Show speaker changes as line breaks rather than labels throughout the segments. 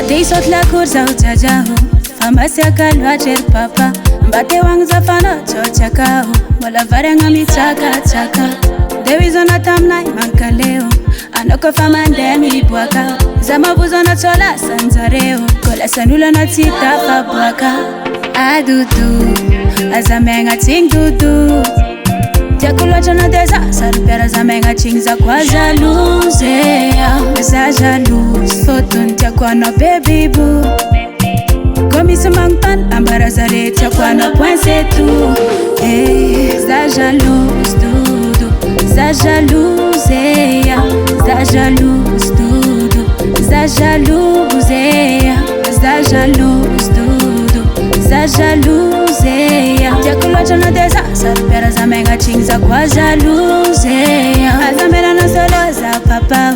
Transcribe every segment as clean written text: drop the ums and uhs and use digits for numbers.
Mbate isot la kurza ujajahu Famasi akalwacher papa Mbate wangza fana chochakahu Mola varenga mitaka chaka Dewizona tamnai mankaleo Anoko famande milibwaka Zamabuzo chola sanzareo Kola sanula na tita fabwaka Adudu Azamenga ting dudu Tiakulwacha na deza Sarupera zamenga ching za kwa jalouze Za jalouse Fotun tiakwa no baby boo Komisa mangpan Ambara zare tiakwa no point c'est tout Za jalouse dudu Za jalouse Za jalouse dudu Za jalouse Za jalouse dudu Za jalouse Tiakulwacha na deza Sarupera zamenga ching za kwa jalouze Azamera na solo za papa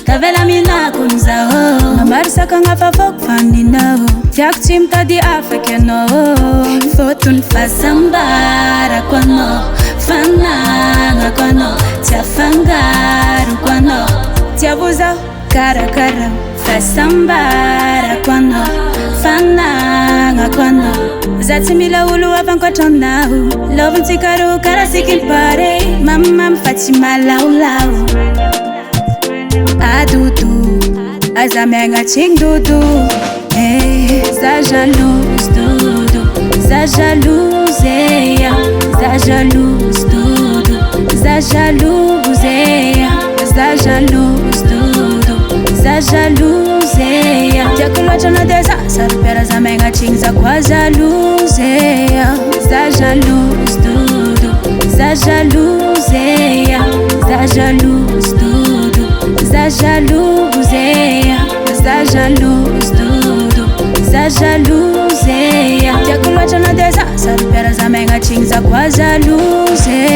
Kavela mina kunza ho Mamarisa kanga fafok fanina ho Tiak chimta di African no Fotun fasambara kwano Fananga kwano Tia fangaru kwano Tia buza kara kara Fasambara kwano Fananga kwano Zati mila ulu avan kwa chonahu Love ntikaru kara sikin pare Mama mfatima lau lau Adudu Azamenga ching dudu Za jalouse dudu Za jalouse Za jalouse dudu Za jalouse Za jalouse dudu Za jalouse Tiakulwacha na deza Sarupera zamenga ching za kwa jalouze Za jalouse dudu Za jalouse Za jalouse dudu Za jalouse Za jalouse dudu Za jalouse Tiakulwacha na deza Sarupera zamenga ching za kwa jalouze